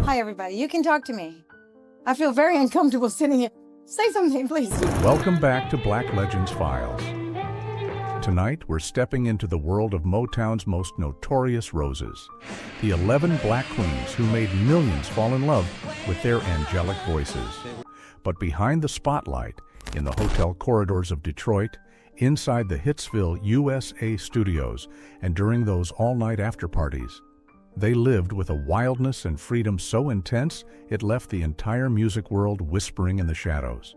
Hi, everybody. You can talk to me. I feel very uncomfortable sitting here. Say something, please. Welcome back to Black Legends Files. Tonight, we're stepping into the world of Motown's most notorious roses, the 11 black queens who made millions fall in love with their angelic voices. But behind the spotlight, in the hotel corridors of Detroit, inside the Hitsville, USA studios, and during those all-night after-parties, they lived with a wildness and freedom so intense it left the entire music world whispering in the shadows.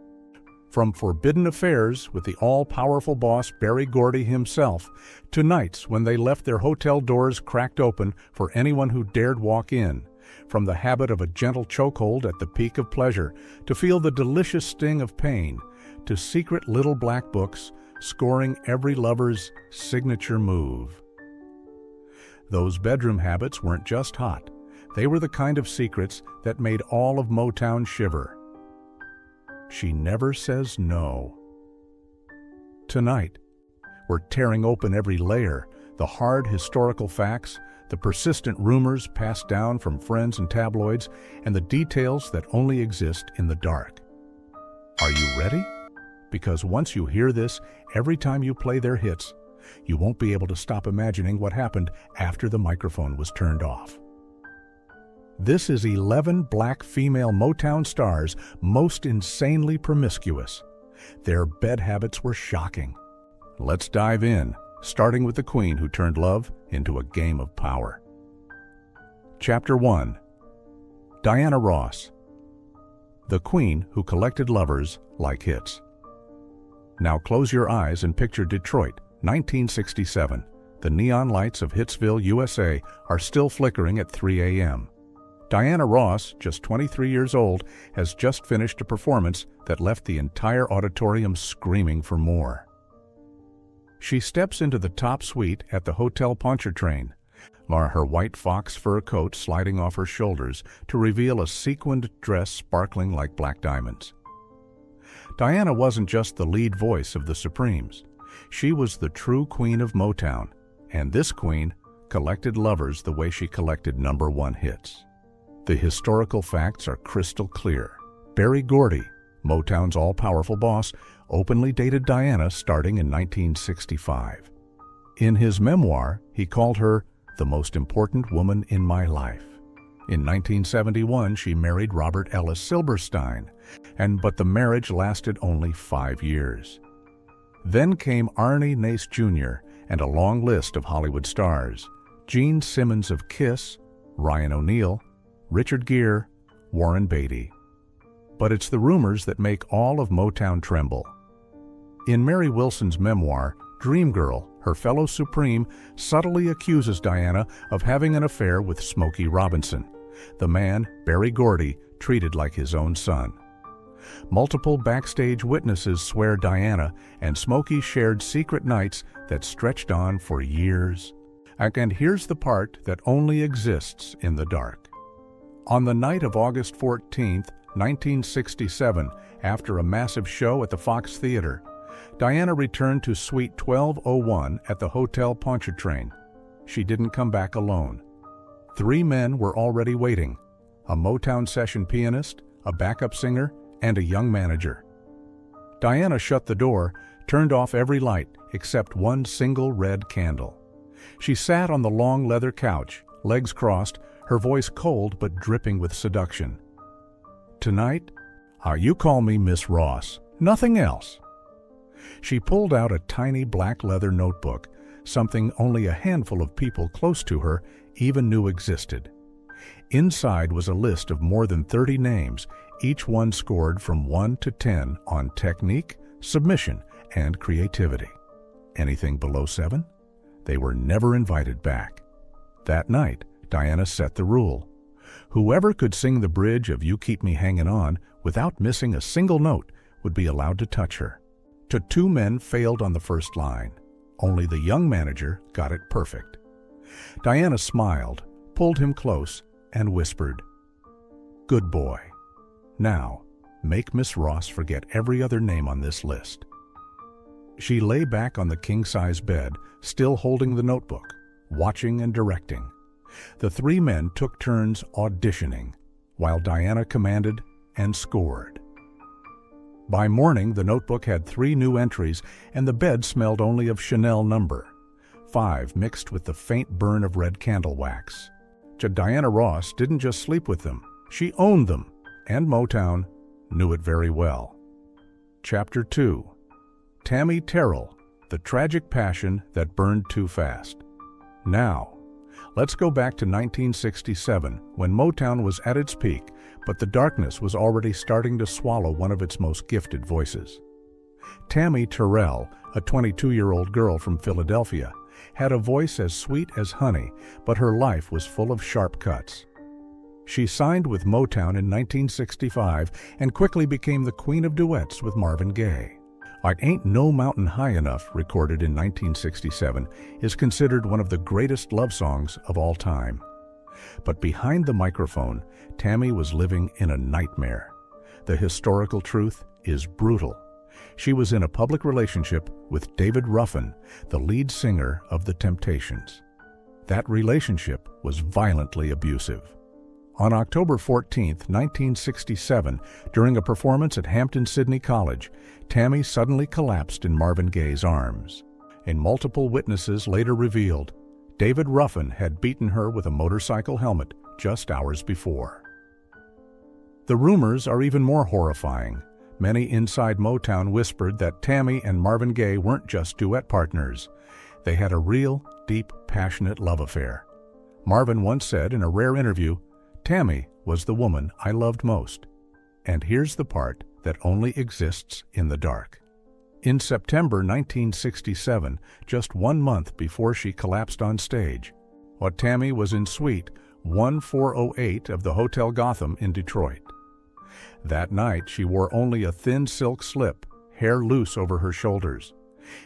From forbidden affairs with the all-powerful boss Berry Gordy himself, to nights when they left their hotel doors cracked open for anyone who dared walk in, from the habit of a gentle chokehold at the peak of pleasure, to feel the delicious sting of pain, to secret little black books scoring every lover's signature move. Those bedroom habits weren't just hot. They were the kind of secrets that made all of Motown shiver. She never says no. Tonight, we're tearing open every layer, the hard historical facts, the persistent rumors passed down from friends and tabloids, and the details that only exist in the dark. Are you ready? Because once you hear this, every time you play their hits, you won't be able to stop imagining what happened after the microphone was turned off. This is 11 black female Motown stars most insanely promiscuous. Their bed habits were shocking. Let's dive in, starting with the queen who turned love into a game of power. Chapter 1. Diana Ross, the queen who collected lovers like hits. Now close your eyes and picture Detroit, 1967. The neon lights of Hitsville, USA are still flickering at 3 a.m. Diana Ross, just 23 years old, has just finished a performance that left the entire auditorium screaming for more. She steps into the top suite at the Hotel Pontchartrain, her white fox fur coat sliding off her shoulders to reveal a sequined dress sparkling like black diamonds. Diana wasn't just the lead voice of the Supremes. She was the true queen of Motown, and this queen collected lovers the way she collected #1 hits. The historical facts are crystal clear. Berry Gordy, Motown's all-powerful boss, openly dated Diana starting in 1965. In his memoir, he called her the most important woman in my life. In 1971, she married Robert Ellis Silberstein, but the marriage lasted only 5 years. Then came Arnie Nace Jr. and a long list of Hollywood stars: Gene Simmons of Kiss, Ryan O'Neal, Richard Gere, Warren Beatty. But it's the rumors that make all of Motown tremble. In Mary Wilson's memoir, Dreamgirl, her fellow Supreme, subtly accuses Diana of having an affair with Smokey Robinson, the man Berry Gordy treated like his own son. Multiple backstage witnesses swear Diana and Smokey shared secret nights that stretched on for years. And here's the part that only exists in the dark. On the night of August 14, 1967, after a massive show at the Fox Theater, Diana returned to Suite 1201 at the Hotel Pontchartrain. She didn't come back alone. 3 men were already waiting: a Motown session pianist, a backup singer, and a young manager. Diana shut the door, turned off every light except one single red candle. She sat on the long leather couch, legs crossed, her voice cold but dripping with seduction. "Tonight, you call me Miss Ross, nothing else." She pulled out a tiny black leather notebook, something only a handful of people close to her even knew existed. Inside was a list of more than 30 names, each one scored from 1 to 10 on technique, submission, and creativity. Anything below 7? They were never invited back. That night, Diana set the rule. Whoever could sing the bridge of You Keep Me Hangin' On without missing a single note would be allowed to touch her. 2 men failed on the first line. Only the young manager got it perfect. Diana smiled, pulled him close, and whispered, "Good boy. Now, make Miss Ross forget every other name on this list." She lay back on the king-size bed, still holding the notebook, watching and directing. The 3 men took turns auditioning. while Diana commanded and scored. By morning, the notebook had 3 new entries, and the bed smelled only of Chanel No. 5 mixed with the faint burn of red candle wax. Diana Ross didn't just sleep with them, she owned them, and Motown knew it very well. Chapter 2. Tammi Terrell, the tragic passion that burned too fast. Now, let's go back to 1967, when Motown was at its peak, but the darkness was already starting to swallow one of its most gifted voices. Tammi Terrell, a 22-year-old girl from Philadelphia, had a voice as sweet as honey, but her life was full of sharp cuts. She signed with Motown in 1965 and quickly became the queen of duets with Marvin Gaye. "I Ain't No Mountain High Enough," recorded in 1967, is considered one of the greatest love songs of all time. But behind the microphone, Tammi was living in a nightmare. The historical truth is brutal. She was in a public relationship with David Ruffin, the lead singer of The Temptations. That relationship was violently abusive. On October 14, 1967, during a performance at Hampton-Sydney College, Tammi suddenly collapsed in Marvin Gaye's arms. And multiple witnesses later revealed David Ruffin had beaten her with a motorcycle helmet just hours before. The rumors are even more horrifying. Many inside Motown whispered that Tammi and Marvin Gaye weren't just duet partners. They had a real, deep, passionate love affair. Marvin once said in a rare interview, "Tammi was the woman I loved most." And here's the part that only exists in the dark. In September 1967, just 1 month before she collapsed on stage, Tammi was in Suite 1408 of the Hotel Gotham in Detroit. That night, she wore only a thin silk slip, hair loose over her shoulders.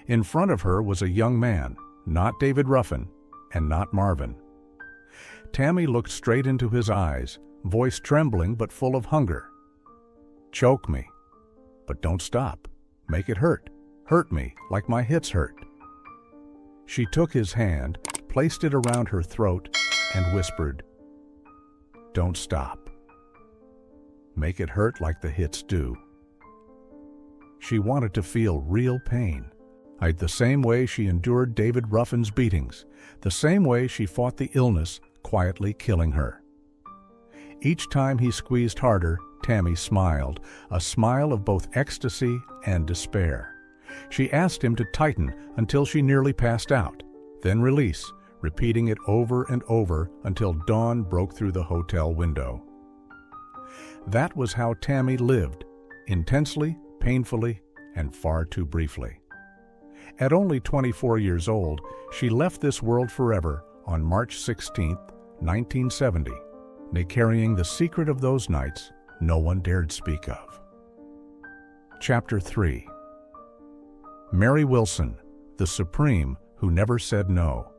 In front of her was a young man, not David Ruffin, and not Marvin. Tammi looked straight into his eyes, voice trembling but full of hunger. "Choke me, but don't stop. Make it hurt. Hurt me like my hits hurt." She took his hand, placed it around her throat, and whispered, "Don't stop. Make it hurt like the hits do." She wanted to feel real pain, the same way she endured David Ruffin's beatings, the same way she fought the illness quietly killing her. Each time he squeezed harder, Tammi smiled, a smile of both ecstasy and despair. She asked him to tighten until she nearly passed out, then release, repeating it over and over until dawn broke through the hotel window. That was how Tammi lived, intensely, painfully, and far too briefly. At only 24 years old, she left this world forever on March 16, 1970, carrying the secret of those nights no one dared speak of. Chapter 3. Mary Wilson, the Supreme Who Never Said No.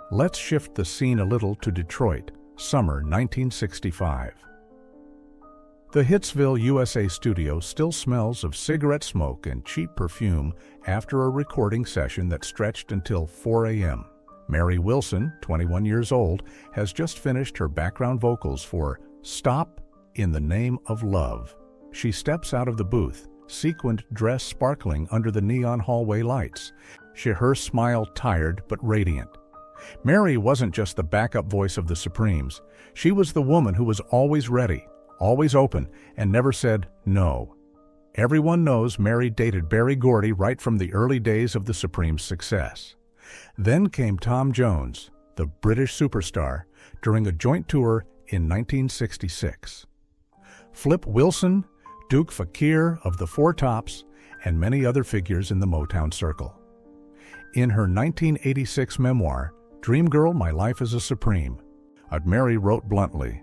Let's shift the scene a little to Detroit, summer 1965. The Hitsville, USA studio still smells of cigarette smoke and cheap perfume after a recording session that stretched until 4 a.m. Mary Wilson, 21 years old, has just finished her background vocals for "Stop in the Name of Love." She steps out of the booth, sequined dress sparkling under the neon hallway lights, her smile tired but radiant. Mary wasn't just the backup voice of the Supremes. She was the woman who was always ready, always open, and never said no. Everyone knows Mary dated Berry Gordy right from the early days of the Supremes' success. Then came Tom Jones, the British superstar, during a joint tour in 1966. Flip Wilson, Duke Fakir of the Four Tops, and many other figures in the Motown circle. In her 1986 memoir, Dream Girl, My Life as a Supreme, Mary wrote bluntly,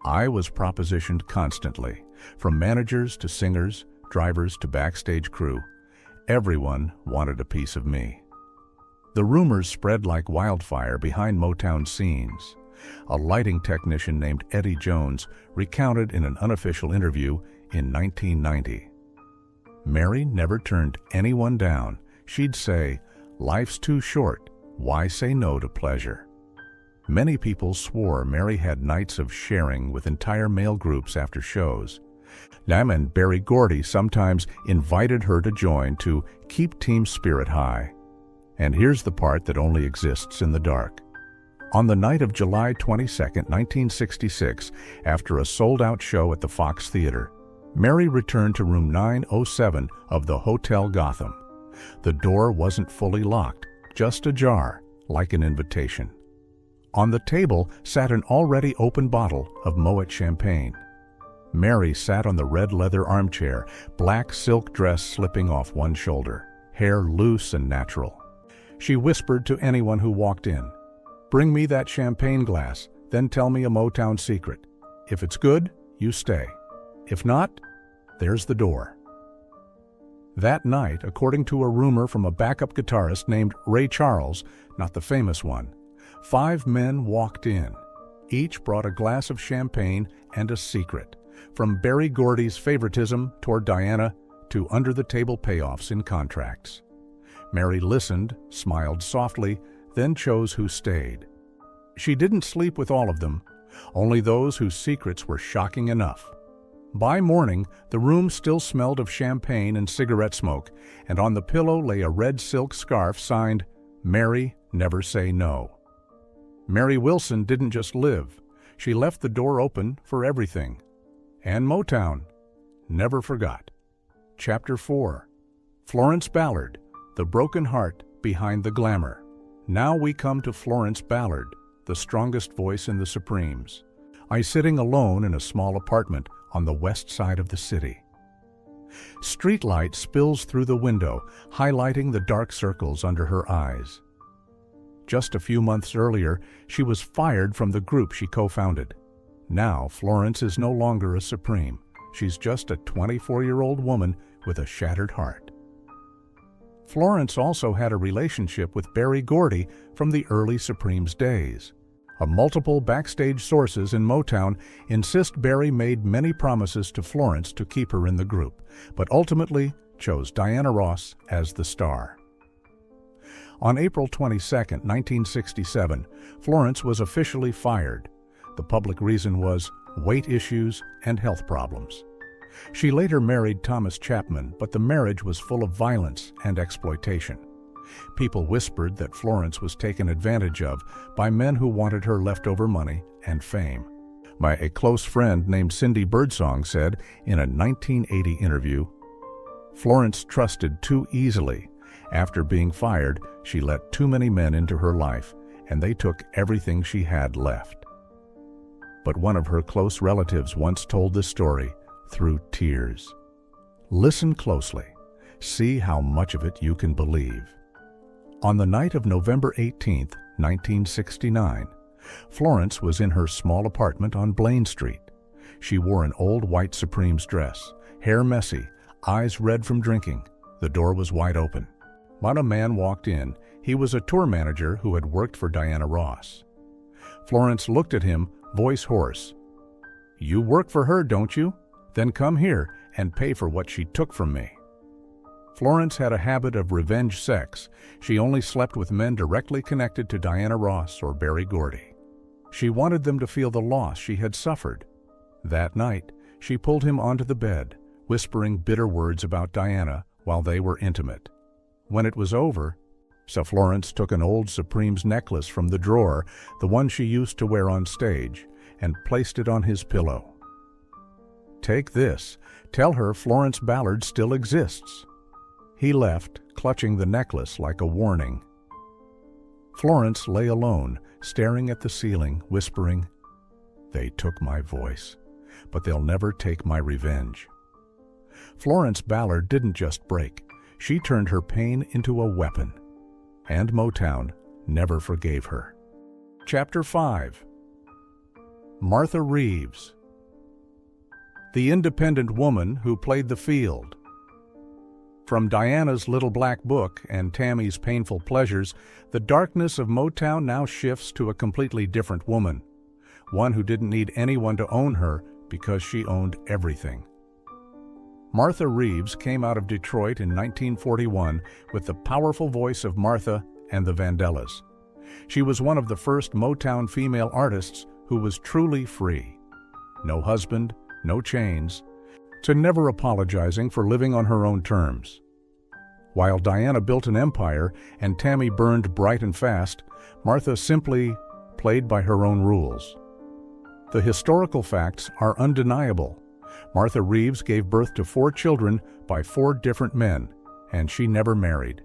"I was propositioned constantly, from managers to singers, drivers to backstage crew. Everyone wanted a piece of me." The rumors spread like wildfire behind Motown scenes. A lighting technician named Eddie Jones recounted in an unofficial interview in 1990. Mary never turned anyone down. She'd say, "Life's too short. Why say no to pleasure?" Many people swore Mary had nights of sharing with entire male groups after shows. Nam and Berry Gordy sometimes invited her to join to keep team spirit high. And here's the part that only exists in the dark. On the night of July 22, 1966, after a sold-out show at the Fox Theater, Mary returned to room 907 of the Hotel Gotham. The door wasn't fully locked, just ajar, like an invitation. On the table sat an already open bottle of Moet champagne. Mary sat on the red leather armchair, black silk dress slipping off one shoulder, hair loose and natural. She whispered to anyone who walked in, "Bring me that champagne glass, then tell me a Motown secret. If it's good, you stay. If not, there's the door." That night, according to a rumor from a backup guitarist named Ray Charles, not the famous one, 5 men walked in. Each brought a glass of champagne and a secret, from Berry Gordy's favoritism toward Diana to under-the-table payoffs in contracts. Mary listened, smiled softly, then chose who stayed. She didn't sleep with all of them, only those whose secrets were shocking enough. By morning, the room still smelled of champagne and cigarette smoke, and on the pillow lay a red silk scarf signed, "Mary, Never Say No." Mary Wilson didn't just live. She left the door open for everything. And Motown never forgot. Chapter 4. Florence Ballard, the broken heart behind the glamour. Now we come to Florence Ballard, the strongest voice in the Supremes. I sitting alone in a small apartment on the west side of the city. Streetlight spills through the window, highlighting the dark circles under her eyes. Just a few months earlier, she was fired from the group she co-founded. Now, Florence is no longer a Supreme. She's just a 24-year-old woman with a shattered heart. Florence also had a relationship with Berry Gordy from the early Supremes days. Multiple backstage sources in Motown insist Berry made many promises to Florence to keep her in the group, but ultimately chose Diana Ross as the star. On April 22, 1967, Florence was officially fired. The public reason was weight issues and health problems. She later married Thomas Chapman, but the marriage was full of violence and exploitation. People whispered that Florence was taken advantage of by men who wanted her leftover money and fame. A close friend named Cindy Birdsong said in a 1980 interview, "Florence trusted too easily. After being fired, she let too many men into her life, and they took everything she had left." But one of her close relatives once told this story through tears. Listen closely. See how much of it you can believe. On the night of November 18, 1969, Florence was in her small apartment on Blaine Street. She wore an old white Supremes dress, hair messy, eyes red from drinking. The door was wide open. But a man walked in. He was a tour manager who had worked for Diana Ross. Florence looked at him, voice hoarse. "You work for her, don't you? Then come here and pay for what she took from me." Florence had a habit of revenge sex. She only slept with men directly connected to Diana Ross or Berry Gordy. She wanted them to feel the loss she had suffered. That night, she pulled him onto the bed, whispering bitter words about Diana while they were intimate. When it was over, Florence took an old Supremes necklace from the drawer, the one she used to wear on stage, and placed it on his pillow. "Take this. Tell her Florence Ballard still exists." He left, clutching the necklace like a warning. Florence lay alone, staring at the ceiling, whispering, "They took my voice, but they'll never take my revenge." Florence Ballard didn't just break. She turned her pain into a weapon. And Motown never forgave her. Chapter 5. Martha Reeves, the independent woman who played the field. From Diana's Little Black Book and Tammy's Painful Pleasures, the darkness of Motown now shifts to a completely different woman, one who didn't need anyone to own her because she owned everything. Martha Reeves came out of Detroit in 1941 with the powerful voice of Martha and the Vandellas. She was one of the first Motown female artists who was truly free. No husband, no chains, to never apologizing for living on her own terms. While Diana built an empire and Tammi burned bright and fast, Martha simply played by her own rules. The historical facts are undeniable. Martha Reeves gave birth to 4 children by 4 different men, and she never married.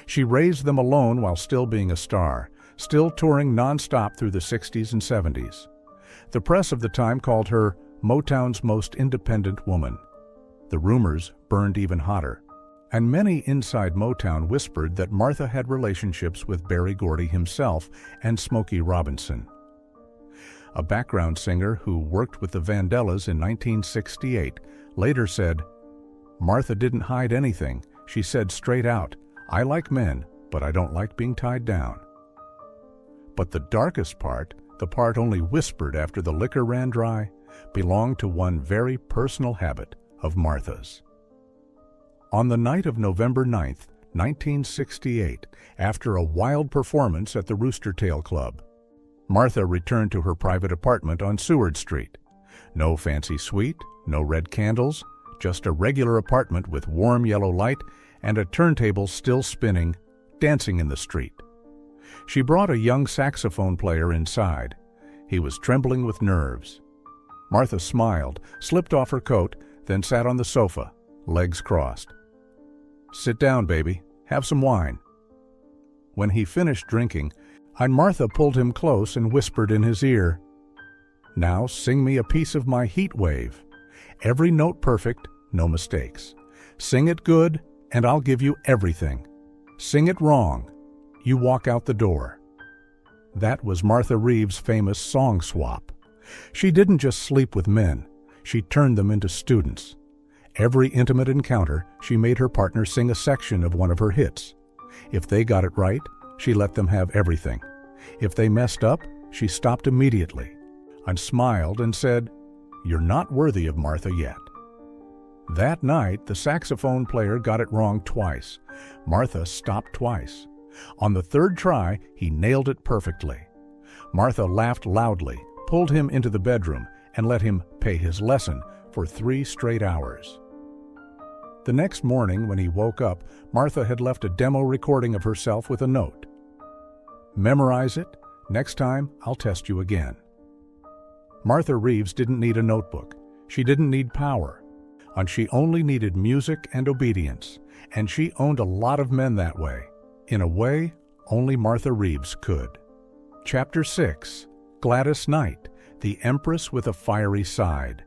She raised them alone while still being a star, still touring non-stop through the 60s and 70s. The press of the time called her Motown's most independent woman. The rumors burned even hotter, and many inside Motown whispered that Martha had relationships with Berry Gordy himself and Smokey Robinson. A background singer who worked with the Vandellas in 1968 later said, "Martha didn't hide anything. She said straight out, 'I like men, but I don't like being tied down.'" But the darkest part, the part only whispered after the liquor ran dry, belonged to one very personal habit of Martha's. On the night of November 9th, 1968, after a wild performance at the Rooster Tail Club, Martha returned to her private apartment on Seward Street. No fancy suite, no red candles, just a regular apartment with warm yellow light and a turntable still spinning, dancing in the street. She brought a young saxophone player inside. He was trembling with nerves. Martha smiled, slipped off her coat, then sat on the sofa, legs crossed. "Sit down, baby. Have some wine." When he finished drinking, Martha pulled him close and whispered in his ear, "Now sing me a piece of my Heat Wave. Every note perfect, no mistakes. Sing it good, and I'll give you everything. Sing it wrong, you walk out the door." That was Martha Reeves' famous song swap. She didn't just sleep with men, she turned them into students. Every intimate encounter, she made her partner sing a section of one of her hits. If they got it right, she let them have everything. If they messed up, she stopped immediately and smiled and said, "You're not worthy of Martha yet." That night, the saxophone player got it wrong twice. Martha stopped twice. On the 3rd try, he nailed it perfectly. Martha laughed loudly, pulled him into the bedroom, and let him pay his lesson for 3 straight hours. The next morning, when he woke up, Martha had left a demo recording of herself with a note. "Memorize it. Next time, I'll test you again." Martha Reeves didn't need a notebook. She didn't need power. And she only needed music and obedience. And she owned a lot of men that way. In a way, only Martha Reeves could. Chapter 6. Gladys Knight, the Empress with a Fiery Side.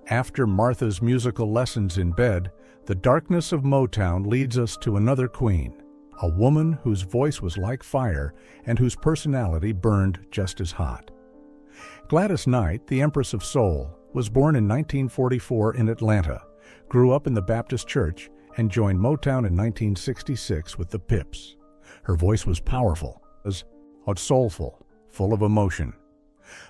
After Martha's musical lessons in bed, the darkness of Motown leads us to another queen, a woman whose voice was like fire and whose personality burned just as hot. Gladys Knight, the Empress of Soul, was born in 1944 in Atlanta, grew up in the Baptist Church, and joined Motown in 1966 with the Pips. Her voice was powerful, soulful, full of emotion.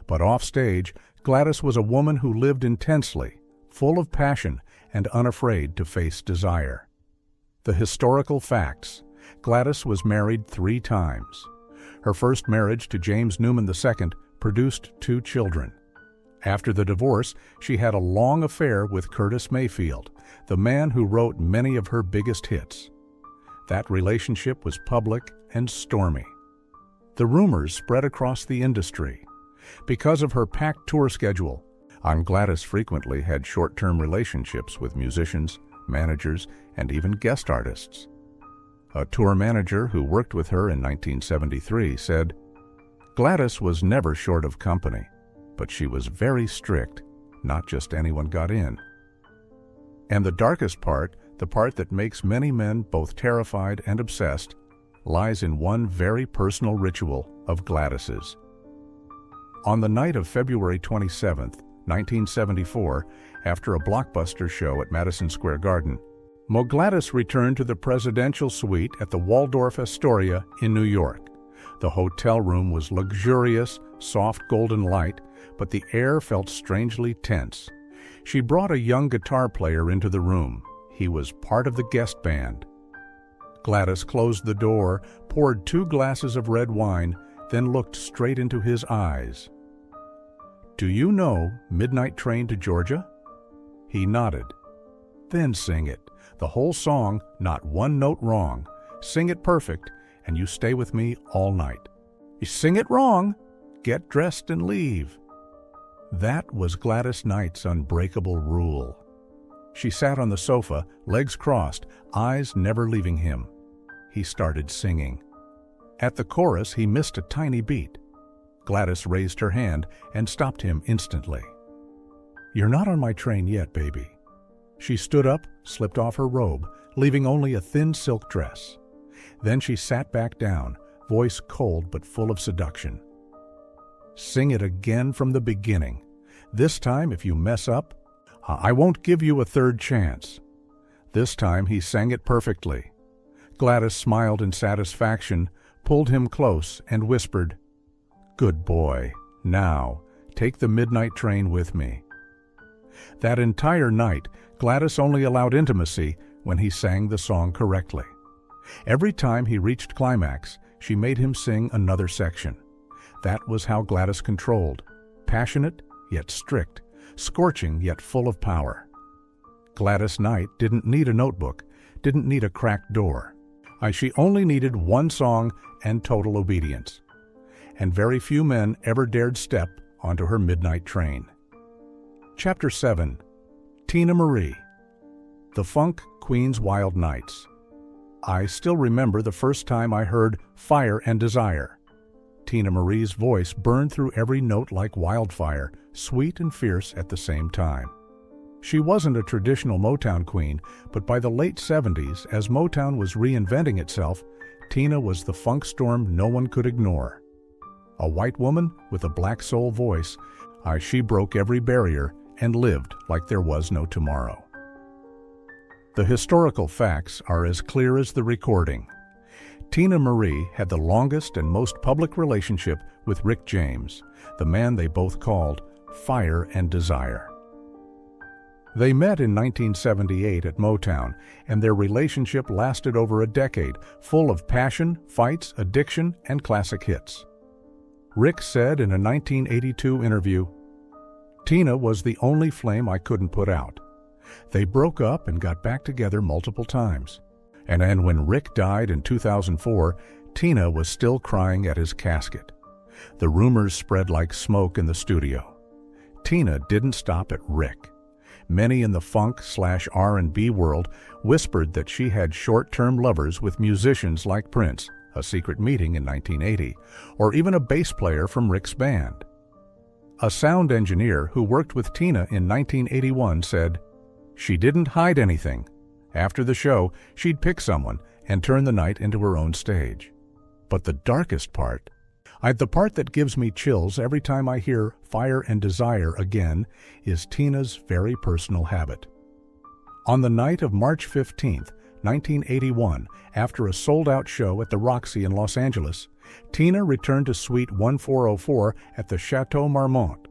But offstage, Gladys was a woman who lived intensely, full of passion and unafraid to face desire. The historical facts: Gladys was married 3 times. Her first marriage to James Newman II produced 2 children. After the divorce, she had a long affair with Curtis Mayfield, the man who wrote many of her biggest hits. That relationship was public and stormy. The rumors spread across the industry. Because of her packed tour schedule, Gladys frequently had short-term relationships with musicians, managers, and even guest artists. A tour manager who worked with her in 1973 said, "Gladys was never short of company, but she was very strict. Not just anyone got in." And the darkest part, the part that makes many men both terrified and obsessed, lies in one very personal ritual of Gladys's. On the night of February 27, 1974, after a blockbuster show at Madison Square Garden, Gladys returned to the presidential suite at the Waldorf Astoria in New York. The hotel room was luxurious, soft golden light, but the air felt strangely tense. She brought a young guitar player into the room. He was part of the guest band. Gladys closed the door, poured 2 glasses of red wine, then looked straight into his eyes. "Do you know Midnight Train to Georgia?" He nodded. "Then sing it. The whole song, not one note wrong. Sing it perfect, and you stay with me all night. You sing it wrong, get dressed and leave." That was Gladys Knight's unbreakable rule. She sat on the sofa, legs crossed, eyes never leaving him. He started singing. At the chorus, he missed a tiny beat. Gladys raised her hand and stopped him instantly. "You're not on my train yet, baby." She stood up, slipped off her robe, leaving only a thin silk dress. Then she sat back down, voice cold but full of seduction. "Sing it again from the beginning. This time, if you mess up, I won't give you a third chance." This time he sang it perfectly. Gladys smiled in satisfaction, pulled him close, and whispered, "Good boy. Now, take the midnight train with me." That entire night, Gladys only allowed intimacy when he sang the song correctly. Every time he reached climax, she made him sing another section. That was how Gladys controlled, passionate yet strict, scorching yet full of power. Gladys Knight didn't need a notebook, didn't need a cracked door. She only needed one song and total obedience. And very few men ever dared step onto her midnight train. Chapter 7. Teena Marie. The Funk Queen's Wild Nights. I still remember the first time I heard Fire and Desire. Teena Marie's voice burned through every note like wildfire, sweet and fierce at the same time. She wasn't a traditional Motown queen, but by the late 70s, as Motown was reinventing itself, Teena was the funk storm no one could ignore. A white woman with a black soul voice, she broke every barrier and lived like there was no tomorrow. The historical facts are as clear as the recording. Teena Marie had the longest and most public relationship with Rick James, the man they both called Fire and Desire. They met in 1978 at Motown, and their relationship lasted over a decade, full of passion, fights, addiction, and classic hits. Rick said in a 1982 interview, "Teena was the only flame I couldn't put out." They broke up and got back together multiple times. And then when Rick died in 2004, Teena was still crying at his casket. The rumors spread like smoke in the studio. Teena didn't stop at Rick. Many in the funk/R&B world whispered that she had short-term lovers with musicians like Prince, a secret meeting in 1980, or even a bass player from Rick's band. A sound engineer who worked with Teena in 1981 said, "She didn't hide anything. After the show, she'd pick someone and turn the night into her own stage." But the darkest part, the part that gives me chills every time I hear Fire and Desire again, is Teena's very personal habit. On the night of March 15th, 1981, after a sold-out show at the Roxy in Los Angeles, Teena returned to Suite 1404 at the Chateau Marmont,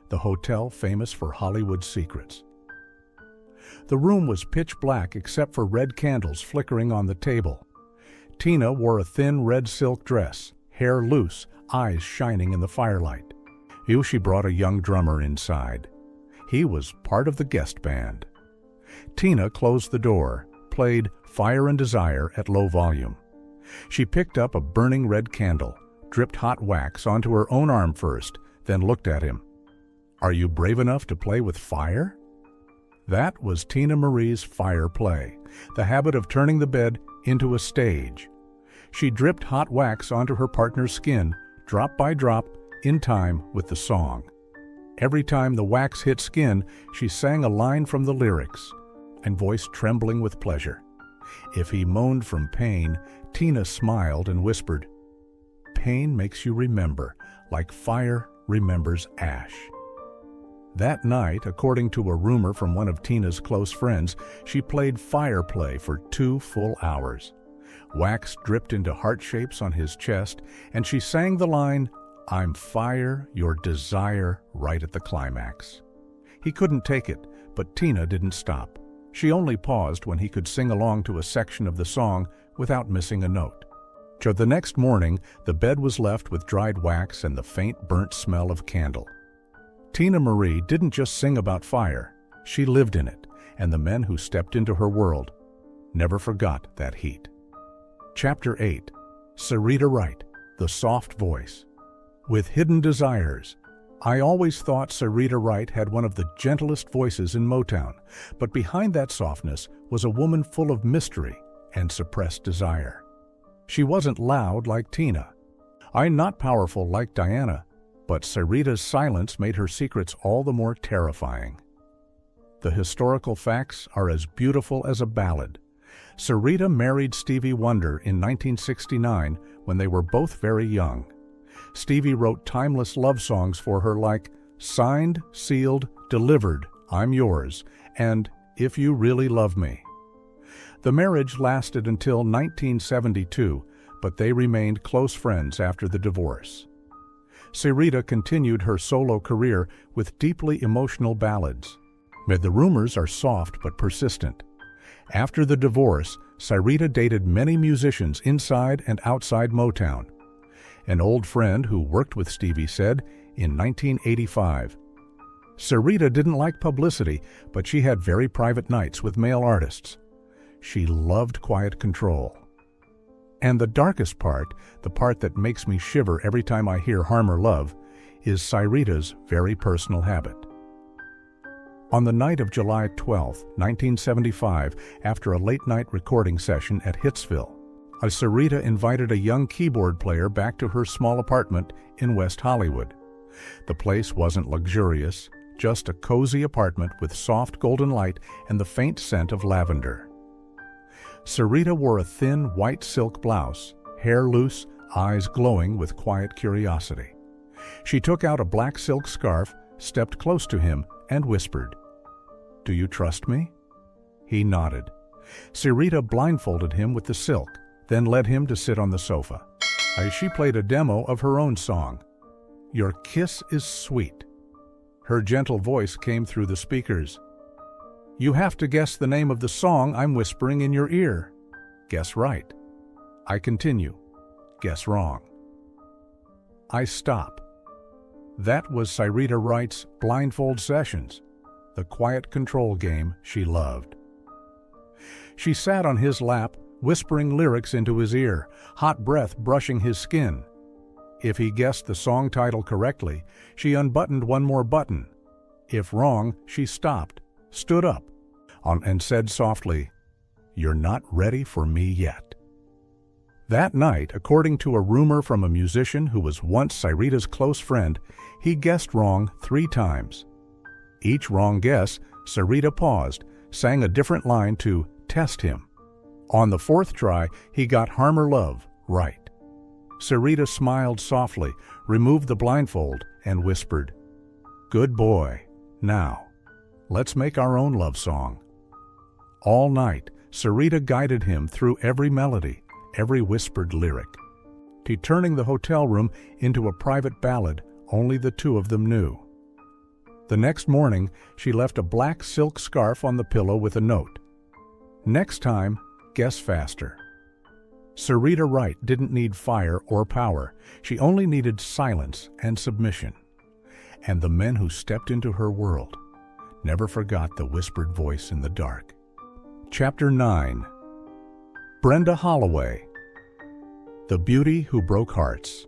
the hotel famous for Hollywood secrets. The room was pitch black except for red candles flickering on the table. Teena wore a thin red silk dress, hair loose, eyes shining in the firelight. She brought a young drummer inside. He was part of the guest band. Teena closed the door, played Fire and Desire at low volume. She picked up a burning red candle, dripped hot wax onto her own arm first, then looked at him. "Are you brave enough to play with fire?" That was Teena Marie's fire play, the habit of turning the bed into a stage. She dripped hot wax onto her partner's skin, drop by drop, in time with the song. Every time the wax hit skin, she sang a line from the lyrics, and voice trembling with pleasure. If he moaned from pain, Teena smiled and whispered, "Pain makes you remember, like fire remembers ash." That night, according to a rumor from one of Teena's close friends, she played fire play for 2 full hours. Wax dripped into heart shapes on his chest, and she sang the line, "I'm fire, your desire," right at the climax. He couldn't take it, but Teena didn't stop. She only paused when he could sing along to a section of the song without missing a note. The next morning, the bed was left with dried wax and the faint burnt smell of candle. Teena Marie didn't just sing about fire, she lived in it, and the men who stepped into her world never forgot that heat. Chapter 8. Syreeta Wright, the soft voice. With hidden desires. I always thought Syreeta Wright had one of the gentlest voices in Motown, but behind that softness was a woman full of mystery and suppressed desire. She wasn't loud like Teena. I'm not powerful like Diana, but Syreeta's silence made her secrets all the more terrifying. The historical facts are as beautiful as a ballad. Syreeta married Stevie Wonder in 1969 when they were both very young. Stevie wrote timeless love songs for her like Signed, Sealed, Delivered, I'm Yours, and If You Really Love Me. The marriage lasted until 1972, but they remained close friends after the divorce. Syreeta continued her solo career with deeply emotional ballads. The rumors are soft but persistent. After the divorce, Syreeta dated many musicians inside and outside Motown. An old friend who worked with Stevie said in 1985, Syreeta didn't like publicity, but she had very private nights with male artists. She loved quiet control. And the darkest part, the part that makes me shiver every time I hear Harm or Love, is Syreeta's very personal habit. On the night of July 12, 1975, after a late-night recording session at Hitsville, Syreeta invited a young keyboard player back to her small apartment in West Hollywood. The place wasn't luxurious, just a cozy apartment with soft golden light and the faint scent of lavender. Syreeta wore a thin white silk blouse, hair loose, eyes glowing with quiet curiosity. She took out a black silk scarf, stepped close to him, and whispered, "Do you trust me?" He nodded. Syreeta blindfolded him with the silk, then led him to sit on the sofa. She played a demo of her own song, Your Kiss is Sweet. Her gentle voice came through the speakers. You have to guess the name of the song I'm whispering in your ear. Guess right. I continue. Guess wrong. I stop. That was Syreeta Wright's blindfold sessions, the quiet control game she loved. She sat on his lap, whispering lyrics into his ear, hot breath brushing his skin. If he guessed the song title correctly, she unbuttoned one more button. If wrong, she stopped, stood up, and said softly, "You're not ready for me yet." That night, according to a rumor from a musician who was once Syreeta's close friend, he guessed wrong 3 times. Each wrong guess, Syreeta paused, sang a different line to test him. On the 4th try, he got Harm or Love right. Syreeta smiled softly, removed the blindfold, and whispered, "Good boy. Now, let's make our own love song." All night, Syreeta guided him through every melody, every whispered lyric, turning the hotel room into a private ballad only the two of them knew. The next morning, she left a black silk scarf on the pillow with a note. Next time, guess faster. Syreeta Wright didn't need fire or power. She only needed silence and submission. And the men who stepped into her world never forgot the whispered voice in the dark. Chapter 9. Brenda Holloway. The Beauty Who Broke Hearts.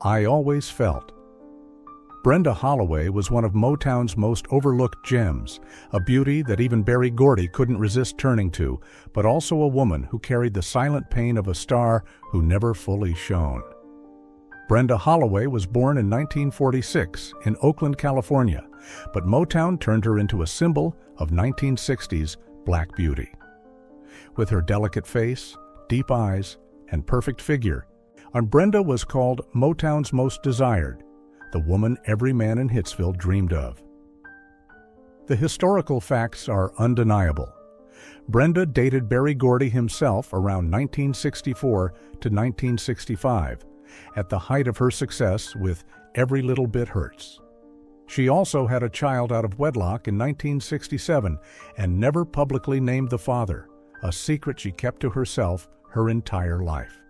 I always felt. Brenda Holloway was one of Motown's most overlooked gems, a beauty that even Berry Gordy couldn't resist turning to, but also a woman who carried the silent pain of a star who never fully shone. Brenda Holloway was born in 1946 in Oakland, California, but Motown turned her into a symbol of 1960s Black beauty. With her delicate face, deep eyes, and perfect figure, Brenda was called Motown's most desired, the woman every man in Hitsville dreamed of. The historical facts are undeniable. Brenda dated Berry Gordy himself around 1964 to 1965, at the height of her success with Every Little Bit Hurts. She also had a child out of wedlock in 1967 and never publicly named the father, a secret she kept to herself her entire life.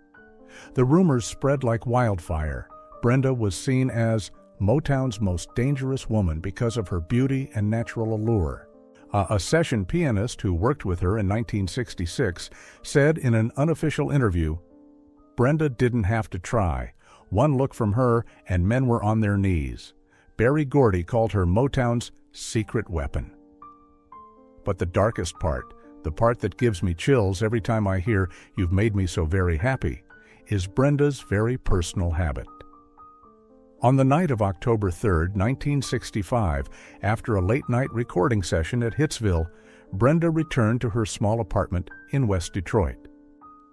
The rumors spread like wildfire. Brenda was seen as Motown's most dangerous woman because of her beauty and natural allure. A session pianist who worked with her in 1966 said in an unofficial interview, "Brenda didn't have to try. One look from her and men were on their knees." Berry Gordy called her Motown's secret weapon. But the darkest part, the part that gives me chills every time I hear "You've made me so very happy," is Brenda's very personal habit. On the night of October 3, 1965, after a late-night recording session at Hitsville, Brenda returned to her small apartment in West Detroit.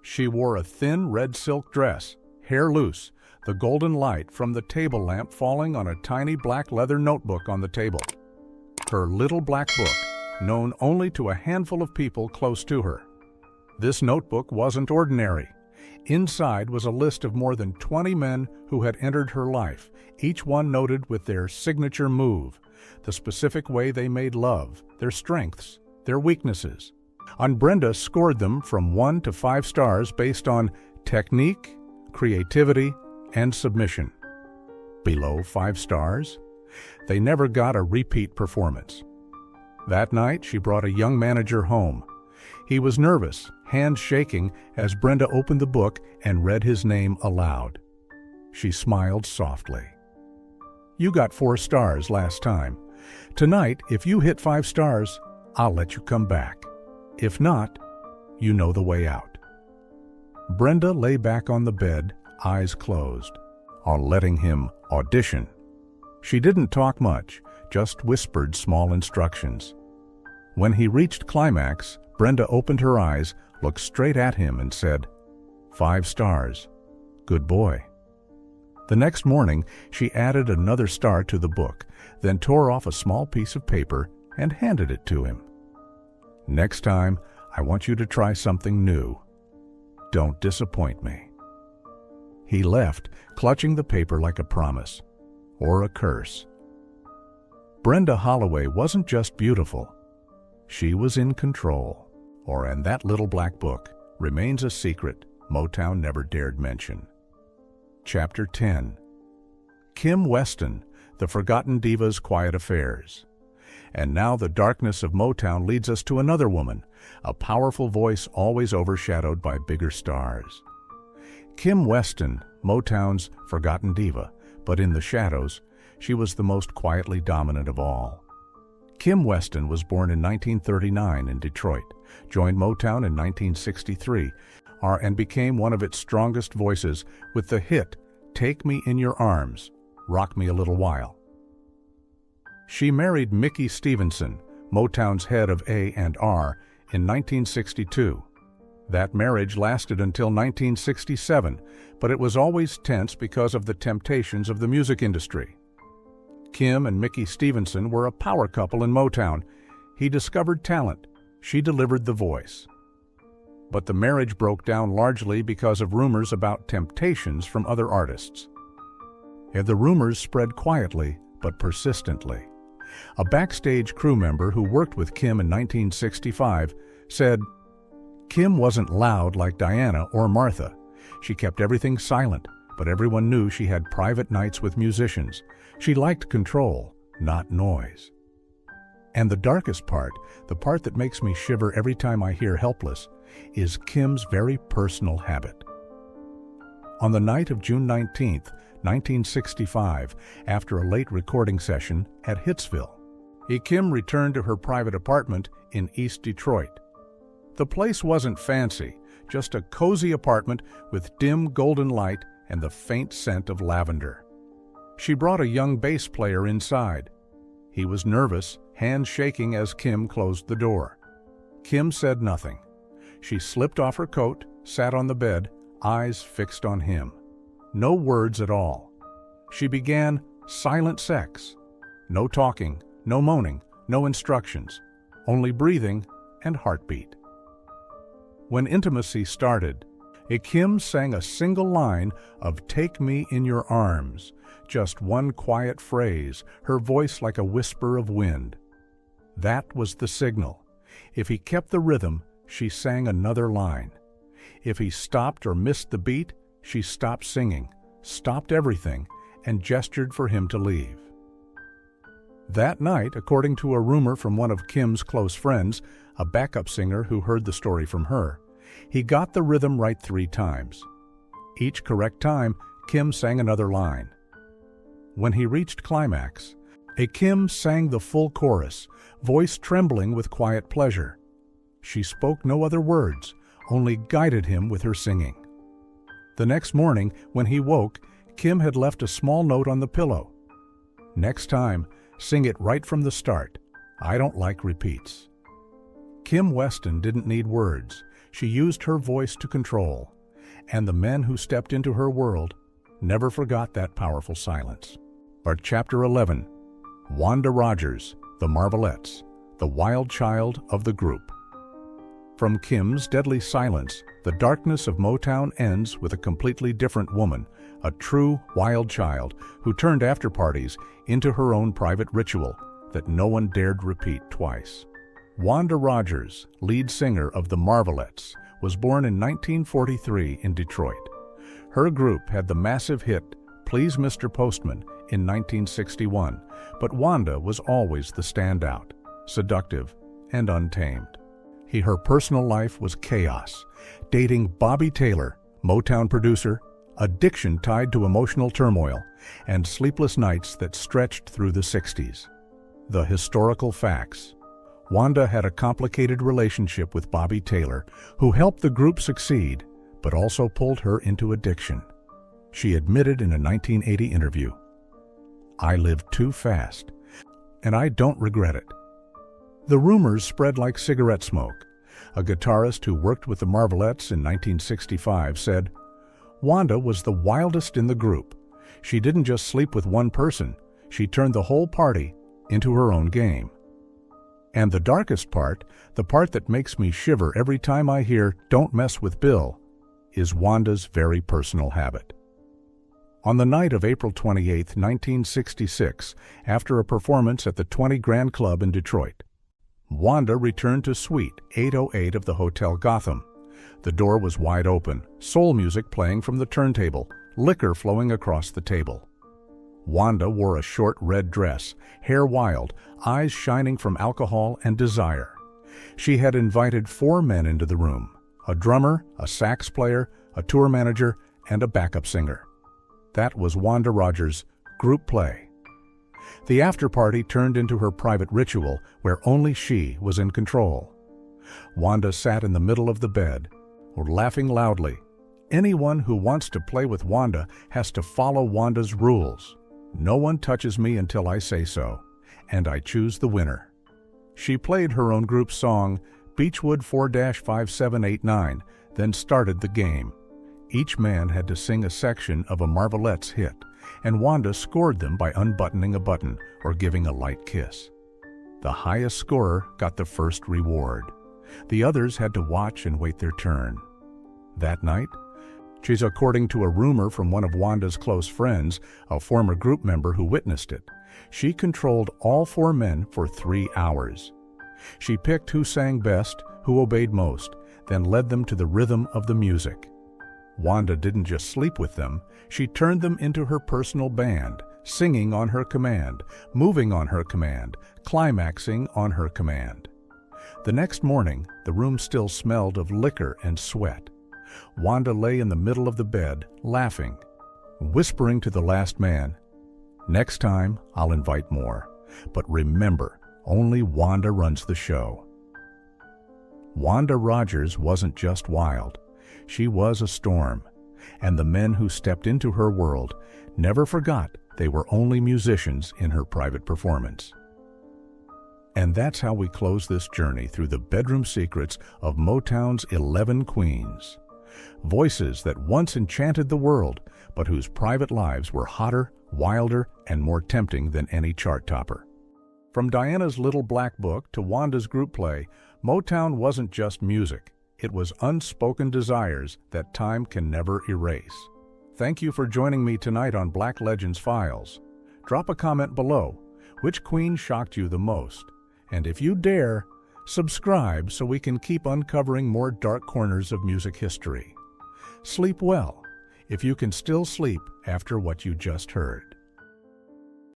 She wore a thin red silk dress, hair loose, the golden light from the table lamp falling on a tiny black leather notebook on the table. Her little black book, known only to a handful of people close to her. This notebook wasn't ordinary. Inside was a list of more than 20 men who had entered her life, each one noted with their signature move, the specific way they made love, their strengths, their weaknesses. Brenda scored them from 1 to 5 stars based on technique, creativity, and submission. Below 5 stars? They never got a repeat performance. That night, she brought a young manager home. He was nervous, hands shaking, as Brenda opened the book and read his name aloud. She smiled softly. "You got 4 stars last time. Tonight, if you hit 5 stars, I'll let you come back. If not, you know the way out." Brenda lay back on the bed, eyes closed, letting him audition. She didn't talk much, just whispered small instructions. When he reached climax, Brenda opened her eyes, looked straight at him, and said, "5 stars. Good boy." The next morning, she added another star to the book, then tore off a small piece of paper and handed it to him. "Next time, I want you to try something new. Don't disappoint me." He left, clutching the paper like a promise, or a curse. Brenda Holloway wasn't just beautiful. She was in control. And that little black book remains a secret Motown never dared mention. Chapter 10. Kim Weston, the Forgotten Diva's Quiet Affairs. And now the darkness of Motown leads us to another woman, a powerful voice always overshadowed by bigger stars. Kim Weston, Motown's Forgotten Diva, but in the shadows, she was the most quietly dominant of all. Kim Weston was born in 1939 in Detroit, joined Motown in 1963, and became one of its strongest voices with the hit "Take Me in Your Arms, Rock Me a Little While." She married Mickey Stevenson, Motown's head of A&R, in 1962. That marriage lasted until 1967, but it was always tense because of the temptations of the music industry. Kim and Mickey Stevenson were a power couple in Motown. He discovered talent. She delivered the voice. But the marriage broke down largely because of rumors about temptations from other artists. And the rumors spread quietly but persistently. A backstage crew member who worked with Kim in 1965 said, "Kim wasn't loud like Diana or Martha. She kept everything silent, but everyone knew she had private nights with musicians. She liked control, not noise." And the darkest part, the part that makes me shiver every time I hear "Helpless," is Kim's very personal habit. On the night of June 19, 1965, after a late recording session at Hitsville, Kim returned to her private apartment in East Detroit. The place wasn't fancy, just a cozy apartment with dim golden light and the faint scent of lavender. She brought a young bass player inside. He was nervous, hands shaking as Kim closed the door. Kim said nothing. She slipped off her coat, sat on the bed, eyes fixed on him. No words at all. She began silent sex. No talking, no moaning, no instructions, only breathing and heartbeat. When intimacy started, Kim sang a single line of "Take Me in Your Arms," just one quiet phrase, her voice like a whisper of wind. That was the signal. If he kept the rhythm, she sang another line. If he stopped or missed the beat, she stopped singing, stopped everything, and gestured for him to leave. That night, according to a rumor from one of Kim's close friends, a backup singer who heard the story from her, he got the rhythm right 3 times. Each correct time, Kim sang another line. When he reached climax, Kim sang the full chorus, voice trembling with quiet pleasure. She spoke no other words, only guided him with her singing. The next morning, when he woke, Kim had left a small note on the pillow. Next time, sing it right from the start. I don't like repeats. Kim Weston didn't need words. She used her voice to control. And the men who stepped into her world never forgot that powerful silence. But Chapter 11, Wanda Rogers, the Marvelettes, the wild child of the group. From Kim's deadly silence, the darkness of Motown ends with a completely different woman, a true wild child who turned after parties into her own private ritual that no one dared repeat twice. Wanda Rogers, lead singer of the Marvelettes, was born in 1943 in Detroit. Her group had the massive hit Please Mr. Postman in 1961, but Wanda was always the standout, seductive and untamed. Her personal life was chaos, dating Bobby Taylor, Motown producer, addiction tied to emotional turmoil, and sleepless nights that stretched through the 60s. The historical facts. Wanda had a complicated relationship with Bobby Taylor, who helped the group succeed, but also pulled her into addiction. She admitted in a 1980 interview, "I lived too fast, and I don't regret it." The rumors spread like cigarette smoke. A guitarist who worked with the Marvelettes in 1965 said, "Wanda was the wildest in the group. She didn't just sleep with one person, she turned the whole party into her own game." And the darkest part, the part that makes me shiver every time I hear "Don't Mess with Bill," is Wanda's very personal habit. On the night of April 28, 1966, after a performance at the 20 Grand Club in Detroit, Wanda returned to Suite 808 of the Hotel Gotham. The door was wide open, soul music playing from the turntable, liquor flowing across the table. Wanda wore a short red dress, hair wild, eyes shining from alcohol and desire. She had invited 4 men into the room, a drummer, a sax player, a tour manager, and a backup singer. That was Wanda Rogers' group play. The after-party turned into her private ritual where only she was in control. Wanda sat in the middle of the bed, laughing loudly. Anyone who wants to play with Wanda has to follow Wanda's rules. No one touches me until I say so, and I choose the winner. She played her own group song, Beechwood 4-5789, then started the game. Each man had to sing a section of a Marvelettes hit, and Wanda scored them by unbuttoning a button or giving a light kiss. The highest scorer got the first reward. The others had to watch and wait their turn. That night, according to a rumor from one of Wanda's close friends, a former group member who witnessed it, she controlled all 4 men for 3 hours. She picked who sang best, who obeyed most, then led them to the rhythm of the music. Wanda didn't just sleep with them, she turned them into her personal band, singing on her command, moving on her command, climaxing on her command. The next morning, the room still smelled of liquor and sweat. Wanda lay in the middle of the bed, laughing, whispering to the last man, "Next time, I'll invite more. But remember, only Wanda runs the show." Wanda Rogers wasn't just wild. She was a storm, and the men who stepped into her world never forgot they were only musicians in her private performance. And that's how we close this journey through the bedroom secrets of Motown's 11 queens. Voices that once enchanted the world, but whose private lives were hotter, wilder, and more tempting than any chart topper. From Diana's Little Black Book to Wanda's group play, Motown wasn't just music. It was unspoken desires that time can never erase. Thank you for joining me tonight on Black Legends Files. Drop a comment below. Which queen shocked you the most? And if you dare, subscribe so we can keep uncovering more dark corners of music history. Sleep well. if you can still sleep after what you just heard.